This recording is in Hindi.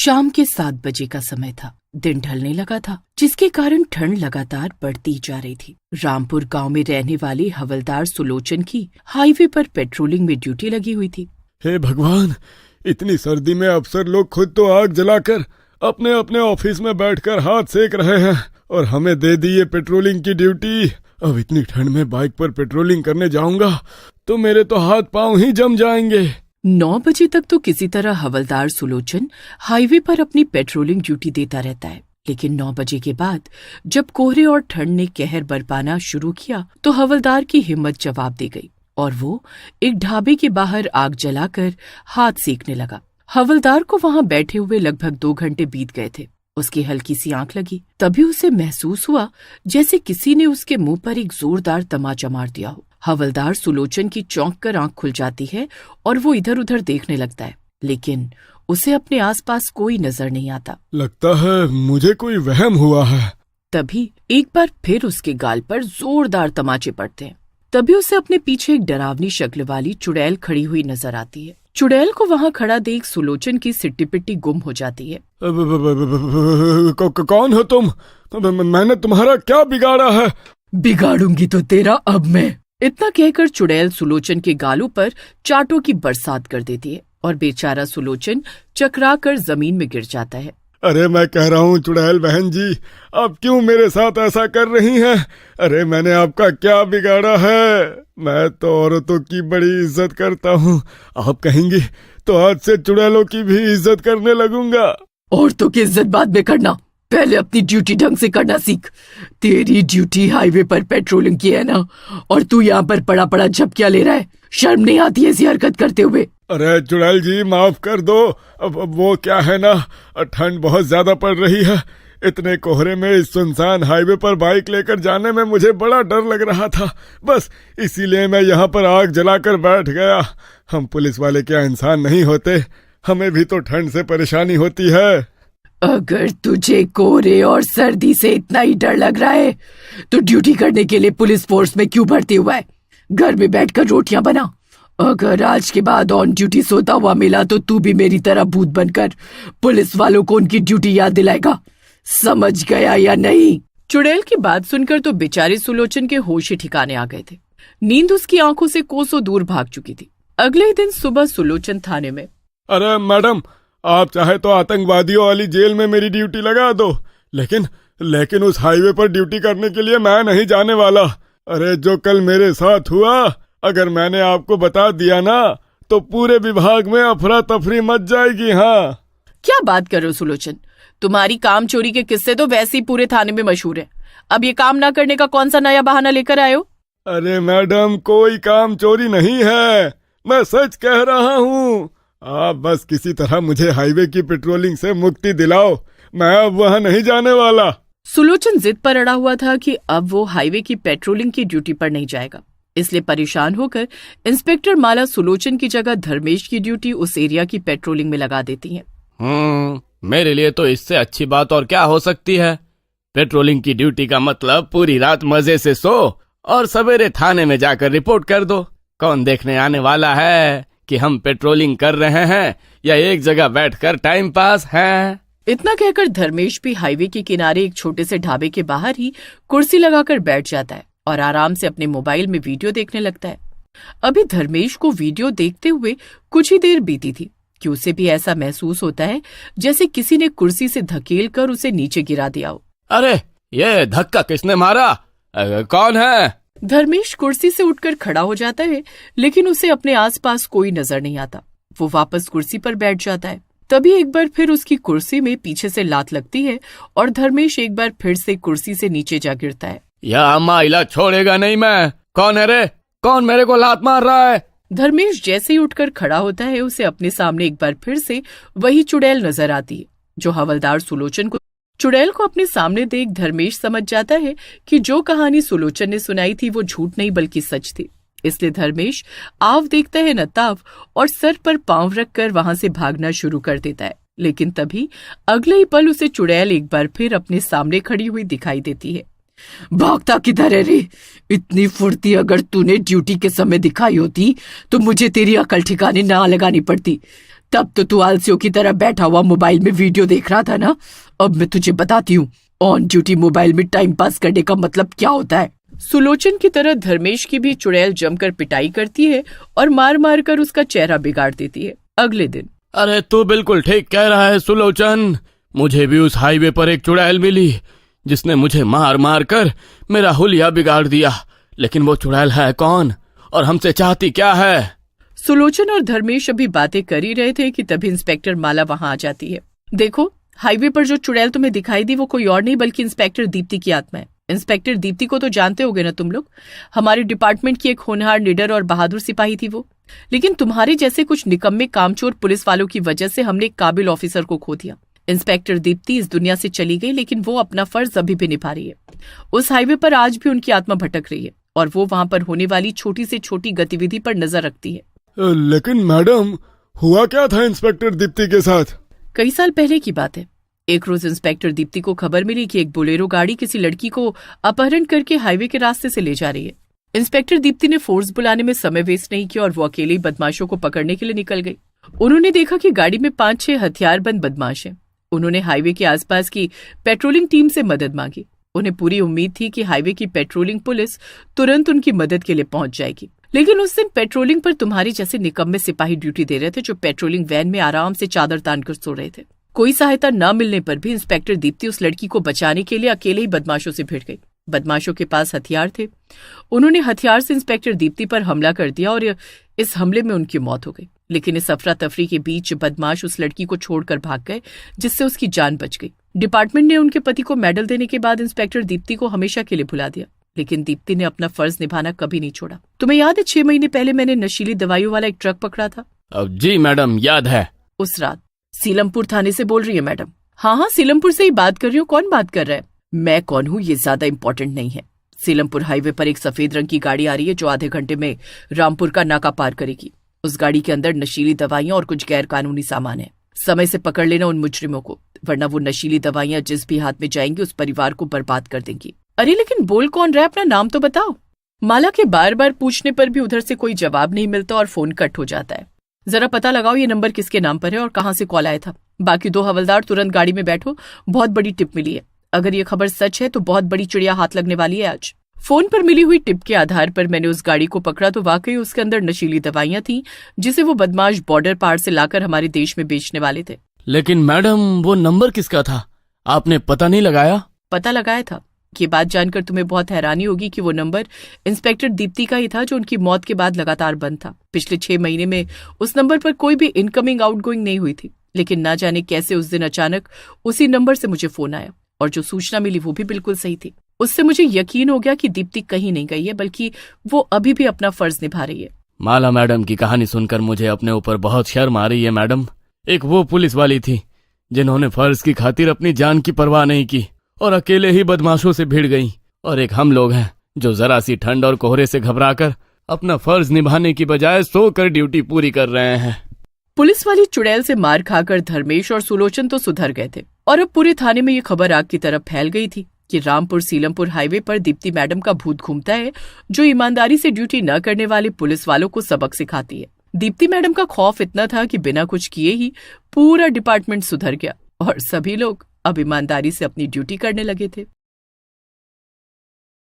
शाम के 7 बजे का समय था। दिन ढलने लगा था, जिसके कारण ठंड लगातार बढ़ती जा रही थी। रामपुर गांव में रहने वाले हवलदार सुलोचन की हाईवे पर पेट्रोलिंग में ड्यूटी लगी हुई थी। हे भगवान, इतनी सर्दी में अफसर लोग खुद तो आग जलाकर अपने अपने ऑफिस में बैठकर हाथ सेक रहे हैं और हमें दे दी ये पेट्रोलिंग की ड्यूटी। अब इतनी ठंड में बाइक पर पेट्रोलिंग करने जाऊंगा तो मेरे तो हाथ पांव ही जम जाएंगे। 9 बजे तक तो किसी तरह हवलदार सुलोचन हाईवे पर अपनी पेट्रोलिंग ड्यूटी देता रहता है, लेकिन 9 बजे के बाद जब कोहरे और ठंड ने कहर बरपाना शुरू किया तो हवलदार की हिम्मत जवाब दे गई और वो एक ढाबे के बाहर आग जलाकर हाथ सेकने लगा। हवलदार को वहां बैठे हुए लगभग 2 घंटे बीत गए थे। उसकी हल्की सी आंख लगी, तभी उसे महसूस हुआ जैसे किसी ने उसके मुंह पर एक जोरदार तमाचा मार दिया हो। हवलदार सुलोचन की चौंक कर आंख खुल जाती है और वो इधर उधर देखने लगता है, लेकिन उसे अपने आसपास कोई नजर नहीं आता। लगता है मुझे कोई वहम हुआ है। तभी एक बार फिर उसके गाल पर जोरदार तमाचे पड़ते हैं। तभी उसे अपने पीछे एक डरावनी शक्ल वाली चुड़ैल खड़ी हुई नजर आती है। चुड़ैल को वहां खड़ा देख सुलोचन की सिट्टी पिट्टी गुम हो जाती है। कौन हो तुम? मैंने तुम्हारा क्या बिगाड़ा है? बिगाड़ूंगी तो तेरा अब मैं। इतना कहकर चुड़ैल सुलोचन के गालों पर चाटों की बरसात कर देती है और बेचारा सुलोचन चकरा कर जमीन में गिर जाता है। अरे मैं कह रहा हूँ चुड़ैल बहन जी, आप क्यों मेरे साथ ऐसा कर रही हैं? अरे मैंने आपका क्या बिगाड़ा है? मैं तो औरतों की बड़ी इज्जत करता हूँ, आप कहेंगी तो आज से चुड़ैलों की भी इज्जत करने लगूंगा। औरतों की इज्जत बाद में करना, पहले अपनी ड्यूटी ढंग से करना सीख। तेरी ड्यूटी हाईवे पर पेट्रोलिंग की है ना, और तू यहाँ पर पड़ा पड़ा झपकियां ले रहा है। शर्म नहीं आती ऐसी हरकत करते हुए? अरे चुड़ैल जी माफ कर दो, अब वो क्या है ना, ठंड बहुत ज्यादा पड़ रही है। इतने कोहरे में इस सुनसान हाईवे पर बाइक लेकर जाने में मुझे बड़ा डर लग रहा था, बस इसीलिए मैं यहाँ पर आग जलाकर बैठ गया। हम पुलिस वाले क्या इंसान नहीं होते? हमें भी तो ठंड से परेशानी होती है। अगर तुझे कोहरे और सर्दी से इतना ही डर लग रहा है तो ड्यूटी करने के लिए पुलिस फोर्स में क्यों भर्ती हुआ है? घर में बैठकर रोटियां बना। अगर आज के बाद ऑन ड्यूटी सोता हुआ मिला तो तू भी मेरी तरह भूत बनकर पुलिस वालों को उनकी ड्यूटी याद दिलाएगा। समझ गया या नहीं? चुड़ैल की बात सुनकर तो बेचारे सुलोचन के होश ही ठिकाने आ गए थे। नींद उसकी आंखों से कोसों दूर भाग चुकी थी। अगले ही दिन सुबह सुलोचन थाने में। अरे मैडम, आप चाहे तो आतंकवादियों वाली जेल में मेरी ड्यूटी लगा दो, लेकिन उस हाईवे पर ड्यूटी करने के लिए मैं नहीं जाने वाला। अरे जो कल मेरे साथ हुआ, अगर मैंने आपको बता दिया ना तो पूरे विभाग में अफरा तफरी मच जाएगी। हाँ, क्या बात कर रहे हो सुलोचन? तुम्हारी काम चोरी के किस्से तो वैसे ही पूरे थाने में मशहूर है। अब ये काम ना करने का कौन सा नया बहाना लेकर आए हो? अरे मैडम, कोई काम चोरी नहीं है, मैं सच कह रहा हूँ। आप बस किसी तरह मुझे हाईवे की पेट्रोलिंग से मुक्ति दिलाओ, मैं अब वहाँ नहीं जाने वाला। सुलोचन जिद पर अड़ा हुआ था कि अब वो हाईवे की पेट्रोलिंग की ड्यूटी पर नहीं जाएगा। इसलिए परेशान होकर इंस्पेक्टर माला सुलोचन की जगह धर्मेश की ड्यूटी उस एरिया की पेट्रोलिंग में लगा देती हैं। मेरे लिए तो इससे अच्छी बात और क्या हो सकती है। पेट्रोलिंग की ड्यूटी का मतलब पूरी रात मजे से सो और सवेरे थाने में जाकर रिपोर्ट कर दो। कौन देखने आने वाला है कि हम पेट्रोलिंग कर रहे हैं या एक जगह बैठकर टाइम पास है? इतना कहकर धर्मेश भी हाईवे के किनारे एक छोटे से ढाबे के बाहर ही कुर्सी लगाकर बैठ जाता है और आराम से अपने मोबाइल में वीडियो देखने लगता है। अभी धर्मेश को वीडियो देखते हुए कुछ ही देर बीती थी कि उसे भी ऐसा महसूस होता है जैसे किसी ने कुर्सी से धकेल कर उसे नीचे गिरा दिया हो। अरे ये धक्का किसने मारा? कौन है? धर्मेश कुर्सी से उठकर खड़ा हो जाता है, लेकिन उसे अपने आसपास कोई नजर नहीं आता। वो वापस कुर्सी पर बैठ जाता है। तभी एक बार फिर उसकी कुर्सी में पीछे से लात लगती है और धर्मेश एक बार फिर से कुर्सी से नीचे जा गिरता है। यह माइला छोड़ेगा नहीं मैं। कौन है रे? कौन मेरे को लात मार रहा है? धर्मेश जैसे ही उठकर खड़ा होता है, उसे अपने सामने एक बार फिर से वही चुड़ैल नजर आती है जो हवलदार सुलोचन को। चुड़ैल को अपने सामने देख धर्मेश समझ जाता है कि जो कहानी सुलोचन ने सुनाई थी वो झूठ नहीं बल्कि सच थी। इसलिए धर्मेश आव देखता है न ताव और सर पर पांव रखकर वहां से भागना शुरू कर देता है। लेकिन तभी अगले ही पल उसे चुड़ैल एक बार फिर अपने सामने खड़ी हुई दिखाई देती है। भागता किधर है रे? इतनी फुर्ती अगर तूने ड्यूटी के समय दिखाई होती तो मुझे तेरी अकल ठिकाने ना लगानी पड़ती। तब तो तू आलसियों की तरह बैठा हुआ मोबाइल में वीडियो देख रहा था ना। अब मैं तुझे बताती हूँ ऑन ड्यूटी मोबाइल में टाइम पास करने का मतलब क्या होता है। सुलोचन की तरह धर्मेश की भी चुड़ैल जमकर पिटाई करती है और मार मार कर उसका चेहरा बिगाड़ देती है। अगले दिन, अरे तू बिल्कुल ठीक कह रहा है सुलोचन, मुझे भी उस हाईवे पर एक चुड़ैल मिली जिसने मुझे मार मार कर मेरा हुलिया बिगाड़ दिया। लेकिन वो चुड़ैल है कौन और हमसे चाहती क्या है? सुलोचन और धर्मेश अभी बातें कर ही रहे थे कि तभी इंस्पेक्टर माला वहां आ जाती है। देखो, हाईवे पर जो चुड़ैल तुम्हें दिखाई दी वो कोई और नहीं बल्कि इंस्पेक्टर दीप्ति की आत्मा है। इंस्पेक्टर दीप्ति को तो जानते होगे ना तुम लोग, हमारे डिपार्टमेंट की एक होनहार, निडर और बहादुर सिपाही थी वो। लेकिन तुम्हारे जैसे कुछ निकम्मे कामचोर पुलिस वालों की वजह से हमने एक काबिल ऑफिसर को खो दिया। इंस्पेक्टर दीप्ति इस दुनिया से चली गई, लेकिन वो अपना फर्ज अभी भी निभा रही है। उस हाईवे पर आज भी उनकी आत्मा भटक रही है और वो वहां पर होने वाली छोटी से छोटी गतिविधि पर नजर रखती है। लेकिन मैडम, हुआ क्या था इंस्पेक्टर दीप्ति के साथ? कई साल पहले की बात है। एक रोज इंस्पेक्टर दीप्ति को खबर मिली कि एक बोलेरो गाड़ी किसी लड़की को अपहरण करके हाईवे के रास्ते से ले जा रही है। इंस्पेक्टर दीप्ति ने फोर्स बुलाने में समय वेस्ट नहीं किया और वो अकेले ही बदमाशों को पकड़ने के लिए निकल गई। उन्होंने देखा कि गाड़ी में 5-6 हथियारबंद बदमाश हैं। उन्होंने हाईवे के आसपास की पेट्रोलिंग टीम से मदद मांगी। उन्हें पूरी उम्मीद थी कि हाईवे की पेट्रोलिंग पुलिस तुरंत उनकी मदद के लिए पहुंच जाएगी। लेकिन उस दिन पेट्रोलिंग पर तुम्हारे जैसे निकम्मे सिपाही ड्यूटी दे रहे थे, जो पेट्रोलिंग वैन में आराम से चादर तानकर सो रहे थे। कोई सहायता न मिलने पर भी इंस्पेक्टर दीप्ति उस लड़की को बचाने के लिए अकेले ही बदमाशों से भिड़ गई। बदमाशों के पास हथियार थे। उन्होंने हथियार से इंस्पेक्टर दीप्ति पर हमला कर दिया और इस हमले में उनकी मौत हो गई। लेकिन इस अफरा तफरी के बीच बदमाश उस लड़की को छोड़कर भाग गए, जिससे उसकी जान बच गई। डिपार्टमेंट ने उनके पति को मेडल देने के बाद इंस्पेक्टर दीप्ति को हमेशा के लिए भुला दिया, लेकिन दीप्ति ने अपना फर्ज निभाना कभी नहीं छोड़ा। तुम्हें याद है 6 महीने पहले मैंने नशीली दवाइयों वाला एक ट्रक पकड़ा था? अब जी मैडम, याद है। उस रात सीलमपुर थाने से बोल रही है मैडम? हाँ, सीलमपुर से ही बात कर रही हूँ। कौन बात कर रहा है? मैं कौन हूँ ये ज्यादा इम्पोर्टेंट नहीं है। सीलमपुर हाईवे पर एक सफेद रंग की गाड़ी आ रही है जो आधे घंटे में रामपुर का नाका पार करेगी। उस गाड़ी के अंदर नशीली दवाइयां और कुछ गैर कानूनी सामान है। समय से पकड़ लेना उन मुजरिमों को, वरना वो नशीली दवाइयां जिस भी हाथ में जाएंगी उस परिवार को बर्बाद कर देंगी। अरे लेकिन बोल कौन रहा है? अपना नाम तो बताओ। माला के बार बार पूछने पर भी उधर से कोई जवाब नहीं मिलता और फोन कट हो जाता है। जरा पता लगाओ ये नंबर किसके नाम पर है और कहाँ से कॉल आया था। बाकी 2 हवलदार तुरंत गाड़ी में बैठो, बहुत बड़ी टिप मिली है। अगर ये खबर सच है तो बहुत बड़ी चिड़िया हाथ लगने वाली है आज। फोन पर मिली हुई टिप के आधार पर मैंने उस गाड़ी को पकड़ा तो वाकई उसके अंदर नशीली दवाइयां थीं, जिसे वो बदमाश बॉर्डर पार से लाकर हमारे देश में बेचने वाले थे। लेकिन मैडम, वो नंबर किसका था? आपने पता नहीं लगाया? पता लगाया था। ये बात जानकर तुम्हें बहुत हैरानी होगी कि वो नंबर इंस्पेक्टर दीप्ति का ही था, जो उनकी मौत के बाद लगातार बंद था। पिछले 6 महीने में उस नंबर पर कोई भी इनकमिंग आउटगोइंग नहीं हुई थी। लेकिन ना जाने कैसे उस दिन अचानक उसी नंबर से मुझे फोन आया और जो सूचना मिली वो भी बिल्कुल सही थी। उससे मुझे यकीन हो गया कि दीप्ति कहीं नहीं गई है, बल्कि वो अभी भी अपना फर्ज निभा रही है। माला मैडम की कहानी सुनकर मुझे अपने ऊपर बहुत शर्म आ रही है मैडम। एक वो पुलिस वाली थी जिन्होंने फर्ज की खातिर अपनी जान की परवाह नहीं की और अकेले ही बदमाशों से भिड़ गई, और एक हम लोग हैं जो जरा सी ठंड और कोहरे से घबराकर अपना फर्ज निभाने की बजाय सोकर ड्यूटी पूरी कर रहे हैं। पुलिस वाली चुड़ैल से मार खाकर धर्मेश और सुलोचन तो सुधर गए थे और अब पूरे थाने में ये खबर आग की तरफ फैल गई थी कि रामपुर सीलमपुर हाईवे पर दीप्ति मैडम का भूत घूमता है, जो ईमानदारी से ड्यूटी न करने वाले पुलिस वालों को सबक सिखाती है। दीप्ति मैडम का खौफ इतना था कि बिना कुछ किए ही पूरा डिपार्टमेंट सुधर गया और सभी लोग अब ईमानदारी से अपनी ड्यूटी करने लगे थे।